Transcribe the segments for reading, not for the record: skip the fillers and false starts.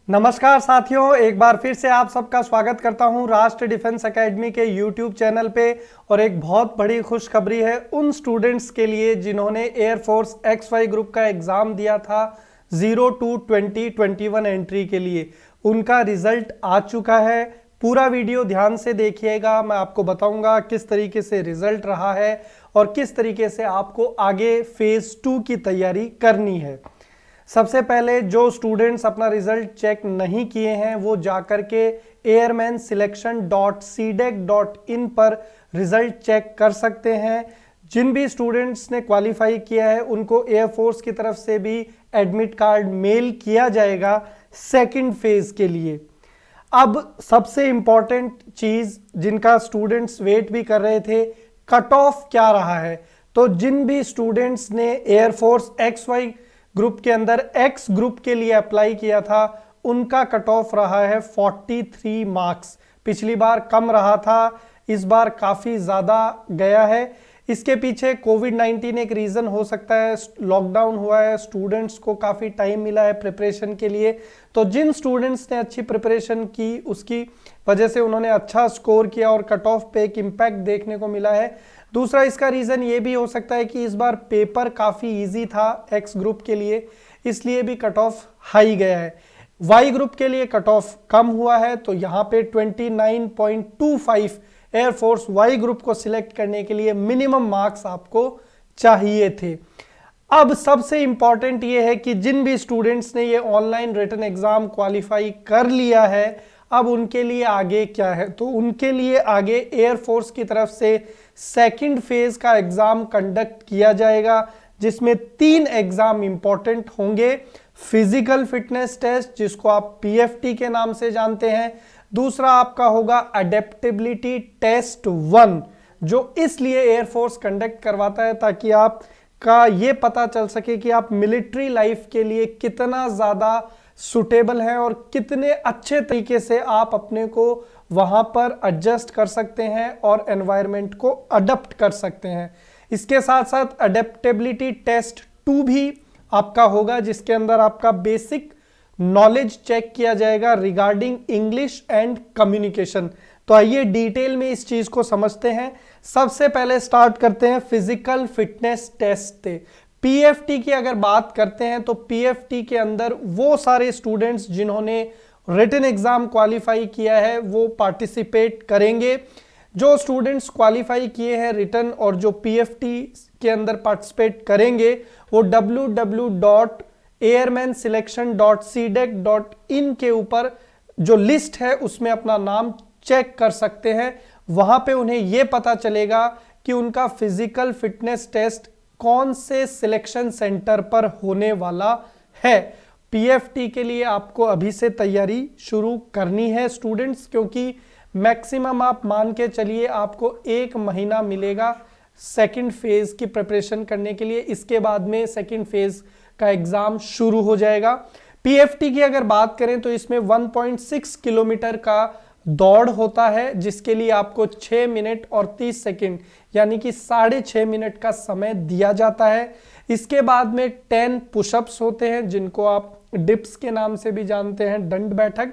नमस्कार साथियों, एक बार फिर से आप सबका स्वागत करता हूं राष्ट्र डिफेंस एकेडमी के यूट्यूब चैनल पे। और एक बहुत बड़ी खुशखबरी है उन स्टूडेंट्स के लिए जिन्होंने एयरफोर्स XY ग्रुप का एग्ज़ाम दिया था 02-2021 एंट्री के लिए। उनका रिजल्ट आ चुका है। पूरा वीडियो ध्यान से देखिएगा, मैं आपको बताऊंगा किस तरीके से रिजल्ट रहा है और किस तरीके से आपको आगे फेज़ 2 की तैयारी करनी है। सबसे पहले जो स्टूडेंट्स अपना रिजल्ट चेक नहीं किए हैं वो जाकर के airmanselection.cdec.in पर रिजल्ट चेक कर सकते हैं। जिन भी स्टूडेंट्स ने क्वालिफाई किया है उनको एयरफोर्स की तरफ से भी एडमिट कार्ड मेल किया जाएगा सेकंड फेज के लिए। अब सबसे इंपॉर्टेंट चीज जिनका स्टूडेंट्स वेट भी कर रहे थे, कट ऑफ क्या रहा है। तो जिन भी स्टूडेंट्स ने एयरफोर्स XY ग्रुप के अंदर X ग्रुप के लिए अप्लाई किया था उनका कट ऑफ रहा है 43 मार्क्स। पिछली बार कम रहा था, इस बार काफ़ी ज़्यादा गया है। इसके पीछे कोविड-19 एक रीज़न हो सकता है। लॉकडाउन हुआ है, स्टूडेंट्स को काफ़ी टाइम मिला है प्रिपरेशन के लिए। तो जिन स्टूडेंट्स ने अच्छी प्रिपरेशन की उसकी वजह से उन्होंने अच्छा स्कोर किया और कट ऑफ पे एक इम्पैक्ट देखने को मिला है। दूसरा इसका रीज़न ये भी हो सकता है कि इस बार पेपर काफ़ी इजी था X ग्रुप के लिए, इसलिए भी कट ऑफ हाई गया है। Y ग्रुप के लिए कट ऑफ कम हुआ है, तो यहाँ पे 29.25 एयरफोर्स Y ग्रुप को सिलेक्ट करने के लिए मिनिमम मार्क्स आपको चाहिए थे। अब सबसे इंपॉर्टेंट ये है कि जिन भी स्टूडेंट्स ने ये ऑनलाइन रिटन एग्जाम क्वालिफाई कर लिया है अब उनके लिए आगे क्या है। तो उनके लिए आगे एयरफोर्स की तरफ से सेकंड फेज का एग्जाम कंडक्ट किया जाएगा जिसमें 3 एग्जाम इंपॉर्टेंट होंगे। फिजिकल फिटनेस टेस्ट जिसको आप PFT के नाम से जानते हैं। दूसरा आपका होगा अडेप्टेबिलिटी टेस्ट 1 जो इसलिए एयरफोर्स कंडक्ट करवाता है ताकि आप का ये पता चल सके कि आप मिलिट्री लाइफ के लिए कितना ज़्यादा सुटेबल हैं और कितने अच्छे तरीके से आप अपने को वहाँ पर एडजस्ट कर सकते हैं और एनवायरनमेंट को अडप्ट कर सकते हैं। इसके साथ साथ अडेप्टेबिलिटी टेस्ट 2 भी आपका होगा जिसके अंदर आपका बेसिक नॉलेज चेक किया जाएगा रिगार्डिंग इंग्लिश एंड कम्युनिकेशन। तो आइए डिटेल में इस चीज को समझते हैं। सबसे पहले स्टार्ट करते हैं फिजिकल फिटनेस टेस्ट से। PFT की अगर बात करते हैं तो PFT के अंदर वो सारे स्टूडेंट्स जिन्होंने रिटन एग्जाम क्वालिफाई किया है वो पार्टिसिपेट करेंगे। जो स्टूडेंट्स क्वालिफाई किए हैं रिटन और जो PFT के अंदर पार्टिसिपेट करेंगे वो www.airmanselection.cdec.in के ऊपर जो लिस्ट है उसमें अपना नाम चेक कर सकते हैं। वहां पे उन्हें यह पता चलेगा कि उनका फिजिकल फिटनेस टेस्ट कौन से सिलेक्शन सेंटर पर होने वाला है। PFT के लिए आपको अभी से तैयारी शुरू करनी है स्टूडेंट्स, क्योंकि मैक्सिमम आप मान के चलिए आपको 1 महीना मिलेगा सेकंड फेज की प्रिपरेशन करने के लिए। इसके बाद में सेकंड फेज का एग्जाम शुरू हो जाएगा। PFT की अगर बात करें तो इसमें 1.6 किलोमीटर का दौड़ होता है जिसके लिए आपको 6 मिनट और 30 सेकंड यानी कि 6.5 मिनट का समय दिया जाता है। इसके बाद में 10 पुशअप्स होते हैं जिनको आप डिप्स के नाम से भी जानते हैं, दंड बैठक।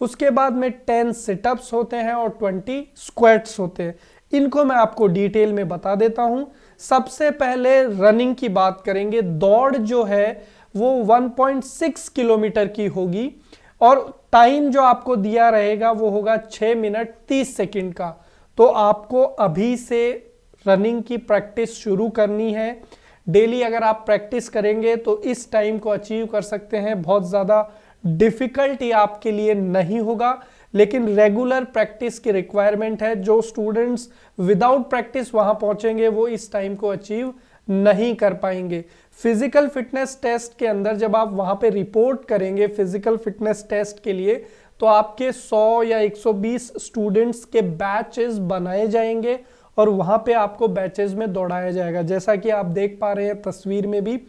उसके बाद में 10 सिटअप्स होते हैं और 20 स्क्वाट्स होते हैं। इनको मैं आपको डिटेल में बता देता हूं। सबसे पहले रनिंग की बात करेंगे। दौड़ जो है वो 1.6 किलोमीटर की होगी और टाइम जो आपको दिया रहेगा वो होगा 6 मिनट 30 सेकंड का। तो आपको अभी से रनिंग की प्रैक्टिस शुरू करनी है। डेली अगर आप प्रैक्टिस करेंगे तो इस टाइम को अचीव कर सकते हैं। बहुत ज़्यादा डिफिकल्टी आपके लिए नहीं होगा, लेकिन रेगुलर प्रैक्टिस की रिक्वायरमेंट है। जो स्टूडेंट्स विदाउट प्रैक्टिस वहां पहुंचेंगे वो इस टाइम को अचीव नहीं कर पाएंगे। फिजिकल फिटनेस टेस्ट के अंदर जब आप वहां पे रिपोर्ट करेंगे फिजिकल फिटनेस टेस्ट के लिए तो आपके 100 या 120 स्टूडेंट्स के बैचेस बनाए जाएंगे और वहां पे आपको बैचेस में दौड़ाया जाएगा, जैसा कि आप देख पा रहे हैं तस्वीर में भी।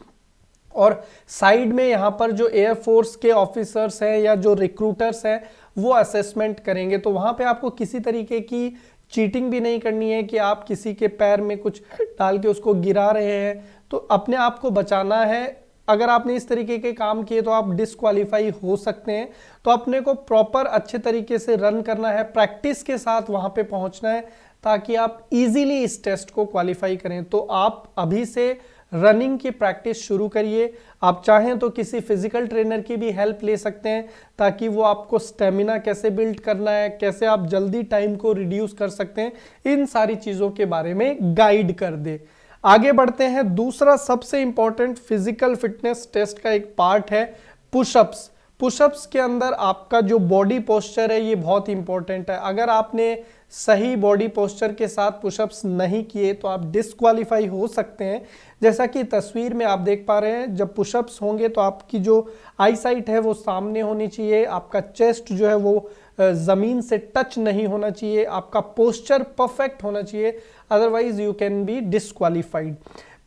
और साइड में यहाँ पर जो एयरफोर्स के ऑफिसर्स हैं या जो रिक्रूटर्स हैं वो असेसमेंट करेंगे। तो वहाँ पे आपको किसी तरीके की चीटिंग भी नहीं करनी है कि आप किसी के पैर में कुछ डाल के उसको गिरा रहे हैं। तो अपने आप को बचाना है अगर आपने इस तरीके के काम किए तो आप डिस्क्वालीफाई हो सकते हैं। तो अपने को प्रॉपर अच्छे तरीके से रन करना है, प्रैक्टिस के साथ वहां पे पहुंचना है ताकि आप इजीली इस टेस्ट को क्वालिफाई करें। तो आप अभी से रनिंग की प्रैक्टिस शुरू करिए। आप चाहें तो किसी फिजिकल ट्रेनर की भी हेल्प ले सकते हैं ताकि वो आपको स्टेमिना कैसे बिल्ड करना है, कैसे आप जल्दी टाइम को रिड्यूस कर सकते हैं, इन सारी चीज़ों के बारे में गाइड कर दे। आगे बढ़ते हैं। दूसरा सबसे इंपॉर्टेंट फिजिकल फिटनेस टेस्ट का एक पार्ट है पुशअप्स। पुशअप्स के अंदर आपका जो बॉडी पोस्चर है ये बहुत इंपॉर्टेंट है। अगर आपने सही बॉडी पोस्चर के साथ पुशअप्स नहीं किए तो आप डिस्क्वालीफाई हो सकते हैं। जैसा कि तस्वीर में आप देख पा रहे हैं, जब पुशअप्स होंगे तो आपकी जो आई साइट है वो सामने होनी चाहिए, आपका चेस्ट जो है वो ज़मीन से टच नहीं होना चाहिए, आपका पोस्चर परफेक्ट होना चाहिए, otherwise you can be disqualified.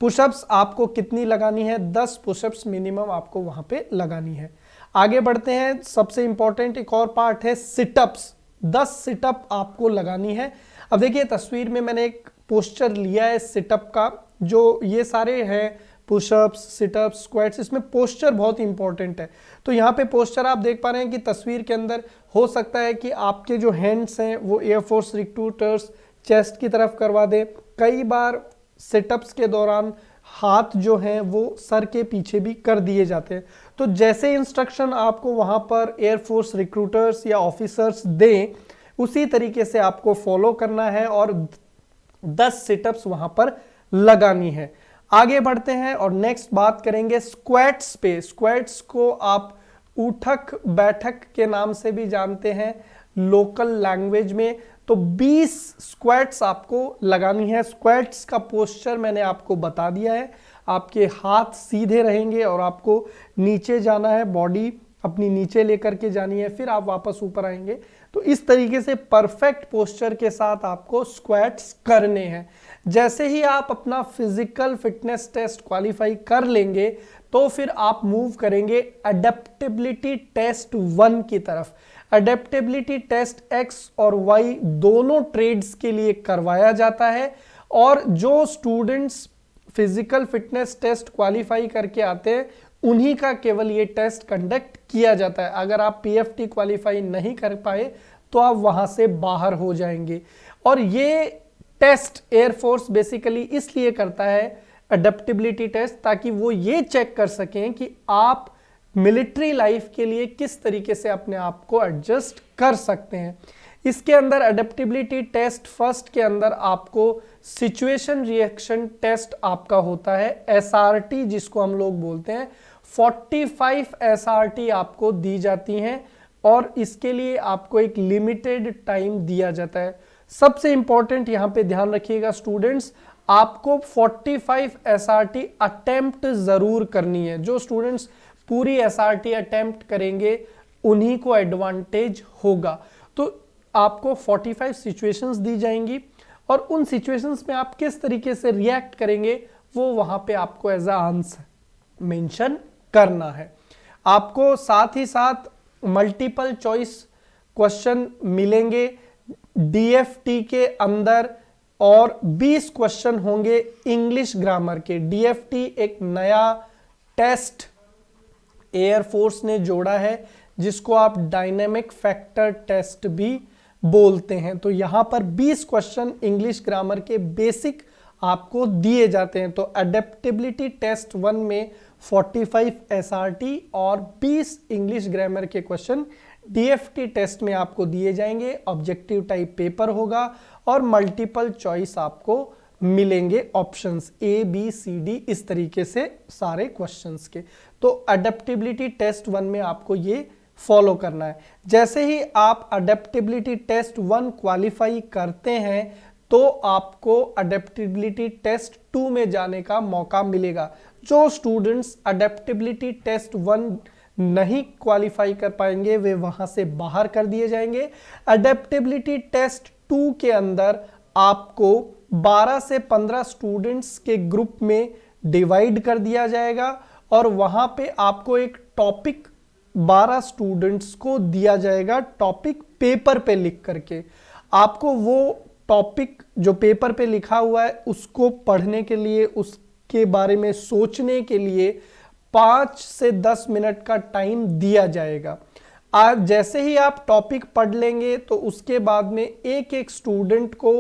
Pushups आपको कितनी लगानी है? 10 पुशअप्स मिनिमम आपको वहां पे लगानी है। आगे बढ़ते हैं। सबसे इंपॉर्टेंट एक और पार्ट है सिटअप्स। 10 सिटअप आपको लगानी है। अब देखिए तस्वीर में मैंने एक पोस्चर लिया है सिटअप का, जो ये सारे हैं पुशअप्स, सिटअप्स, स्क्वाट्स, इसमें पोस्चर बहुत इंपॉर्टेंट है। तो यहाँ पे पोस्चर आप देख पा रहे हैं कि तस्वीर के अंदर हो सकता है कि आपके जो हैंड्स हैं वो एयरफोर्स रिक्रूटर्स चेस्ट की तरफ करवा दे। कई बार सिटअप्स के दौरान हाथ जो हैं वो सर के पीछे भी कर दिए जाते हैं। तो जैसे इंस्ट्रक्शन आपको वहां पर एयरफोर्स रिक्रूटर्स या ऑफिसर्स दें उसी तरीके से आपको फॉलो करना है और 10 सिटअप्स वहां पर लगानी है। आगे बढ़ते हैं और नेक्स्ट बात करेंगे स्क्वाट्स पे। स्क्वाट्स को आप उठक बैठक के नाम से भी जानते हैं लोकल लैंग्वेज में। तो 20 स्क्वाट्स आपको लगानी है। स्क्वाट्स का पोस्चर मैंने आपको बता दिया है। आपके हाथ सीधे रहेंगे और आपको नीचे जाना है, बॉडी अपनी नीचे लेकर के जानी है, फिर आप वापस ऊपर आएंगे। तो इस तरीके से परफेक्ट पोस्चर के साथ आपको स्क्वाट्स करने हैं। जैसे ही आप अपना फिजिकल फिटनेस टेस्ट क्वालिफाई कर लेंगे तो फिर आप मूव करेंगे अडेप्टेबिलिटी टेस्ट 1 की तरफ। अडेप्टेबिलिटी टेस्ट X और Y दोनों ट्रेड्स के लिए करवाया जाता है और जो students physical fitness test qualify करके आते हैं उन्हीं का केवल ये टेस्ट कंडक्ट किया जाता है। अगर आप PFT क्वालिफाई नहीं कर पाए तो आप वहां से बाहर हो जाएंगे। और ये टेस्ट एयरफोर्स बेसिकली इसलिए करता है अडेप्टेबिलिटी टेस्ट, ताकि वो ये चेक कर सकें कि आप मिलिट्री लाइफ के लिए किस तरीके से अपने आप को एडजस्ट कर सकते हैं। इसके अंदर अडेप्टेबिलिटी टेस्ट फर्स्ट के अंदर आपको सिचुएशन रिएक्शन टेस्ट आपका होता है, SRT जिसको हम लोग बोलते हैं। 45 SRT आपको दी जाती हैं और इसके लिए आपको एक लिमिटेड टाइम दिया जाता है। सबसे इंपॉर्टेंट यहां पे ध्यान रखिएगा स्टूडेंट्स, आपको 45 SRT अटेम्प्ट जरूर करनी है। जो स्टूडेंट्स पूरी SRT अटेम्प्ट करेंगे उन्हीं को एडवांटेज होगा। तो आपको 45 सिचुएशंस दी जाएंगी और उन सिचुएशंस में आप किस तरीके से रिएक्ट करेंगे वो वहां पे आपको एज अ आंसर मेंशन करना है। आपको साथ ही साथ मल्टीपल चॉइस क्वेश्चन मिलेंगे DFT के अंदर और 20 क्वेश्चन होंगे इंग्लिश ग्रामर के। DFT एक नया टेस्ट एयरफोर्स ने जोड़ा है जिसको आप डायनेमिक फैक्टर टेस्ट भी बोलते हैं। तो यहां पर 20 क्वेश्चन इंग्लिश ग्रामर के बेसिक आपको दिए जाते हैं। तो अडेप्टेबिलिटी टेस्ट 1 में 45 SRT और 20 इंग्लिश ग्रामर के क्वेश्चन DFT टेस्ट में आपको दिए जाएंगे। ऑब्जेक्टिव टाइप पेपर होगा और मल्टीपल चॉइस आपको मिलेंगे, ऑप्शंस ABCD इस तरीके से सारे क्वेश्चंस के। तो अडेप्टेबिलिटी टेस्ट 1 में आपको ये फॉलो करना है। जैसे ही आप अडेप्टेबिलिटी टेस्ट 1 क्वालिफाई करते हैं तो आपको अडेप्टेबिलिटी टेस्ट 2 में जाने का मौका मिलेगा। जो स्टूडेंट्स अडेप्टेबिलिटी टेस्ट 1 नहीं क्वालिफाई कर पाएंगे वे वहां से बाहर कर दिए जाएंगे। अडेप्टेबिलिटी टेस्ट 2 के अंदर आपको 12 से 15 स्टूडेंट्स के ग्रुप में डिवाइड कर दिया जाएगा और वहां पे आपको एक टॉपिक 12 स्टूडेंट्स को दिया जाएगा, टॉपिक पेपर पे लिख करके। आपको वो टॉपिक जो पेपर पे लिखा हुआ है उसको पढ़ने के लिए, उसके बारे में सोचने के लिए 5 से 10 मिनट का टाइम दिया जाएगा। आज जैसे ही आप टॉपिक पढ़ लेंगे तो उसके बाद में एक एक स्टूडेंट को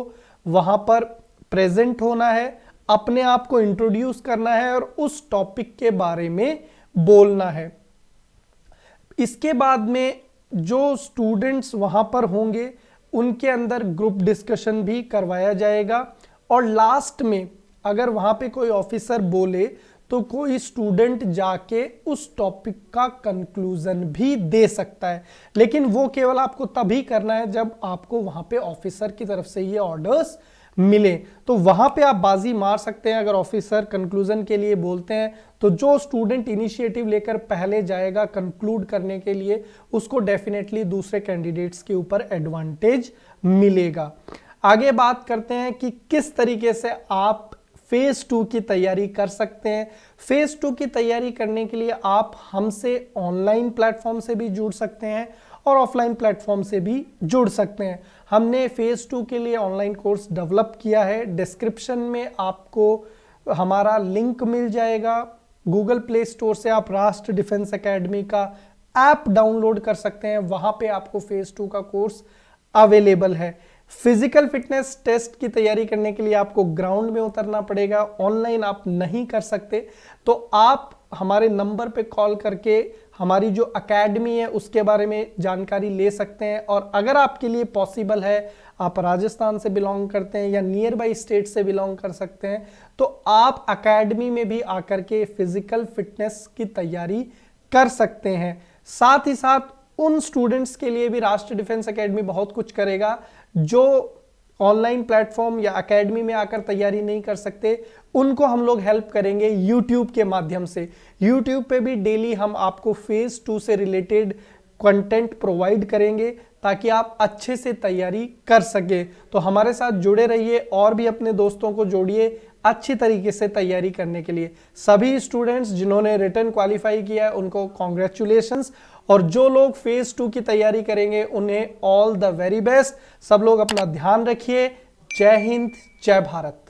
वहां पर प्रेजेंट होना है, अपने आप को इंट्रोड्यूस करना है और उस टॉपिक के बारे में बोलना है। इसके बाद में जो स्टूडेंट्स वहां पर होंगे उनके अंदर ग्रुप डिस्कशन भी करवाया जाएगा और लास्ट में अगर वहां पे कोई ऑफिसर बोले तो कोई स्टूडेंट जाके उस टॉपिक का कंक्लूजन भी दे सकता है, लेकिन वो केवल आपको तभी करना है जब आपको वहां पे ऑफिसर की तरफ से ये ऑर्डर्स मिले। तो वहां पे आप बाजी मार सकते हैं। अगर ऑफिसर कंक्लूजन के लिए बोलते हैं तो जो स्टूडेंट इनिशिएटिव लेकर पहले जाएगा कंक्लूड करने के लिए, उसको डेफिनेटली दूसरे कैंडिडेट्स के ऊपर एडवांटेज मिलेगा। आगे बात करते हैं कि किस तरीके से आप फेज 2 की तैयारी कर सकते हैं। फेज 2 की तैयारी करने के लिए आप हमसे ऑनलाइन प्लेटफॉर्म से भी जुड़ सकते हैं और ऑफलाइन प्लेटफॉर्म से भी जुड़ सकते हैं। हमने फेज 2 के लिए ऑनलाइन कोर्स डेवलप किया है। डिस्क्रिप्शन में आपको हमारा लिंक मिल जाएगा। गूगल प्ले स्टोर से आप राष्ट्र डिफेंस एकेडमी का ऐप डाउनलोड कर सकते हैं, वहां पे आपको फेज 2 का कोर्स अवेलेबल है। फिजिकल फिटनेस टेस्ट की तैयारी करने के लिए आपको ग्राउंड में उतरना पड़ेगा, ऑनलाइन आप नहीं कर सकते। तो आप हमारे नंबर पे कॉल करके हमारी जो एकेडमी है उसके बारे में जानकारी ले सकते हैं। और अगर आपके लिए पॉसिबल है, आप राजस्थान से बिलोंग करते हैं या नियर बाई स्टेट से बिलोंग कर सकते हैं, तो आप एकेडमी में भी आकर के फिजिकल फिटनेस की तैयारी कर सकते हैं। साथ ही साथ उन स्टूडेंट्स के लिए भी राष्ट्रीय डिफेंस एकेडमी बहुत कुछ करेगा जो ऑनलाइन प्लेटफॉर्म या एकेडमी में आकर तैयारी नहीं कर सकते। उनको हम लोग हेल्प करेंगे यूट्यूब के माध्यम से। यूट्यूब पे भी डेली हम आपको फेज 2 से रिलेटेड कंटेंट प्रोवाइड करेंगे ताकि आप अच्छे से तैयारी कर सके। तो हमारे साथ जुड़े रहिए और भी अपने दोस्तों को जोड़िए अच्छी तरीके से तैयारी करने के लिए। सभी स्टूडेंट्स जिन्होंने रिटन क्वालिफाई किया है उनको कॉन्ग्रेचुलेशंस, और जो लोग फेज 2 की तैयारी करेंगे उन्हें ऑल द वेरी बेस्ट। सब लोग अपना ध्यान रखिए। जय हिंद, जय भारत।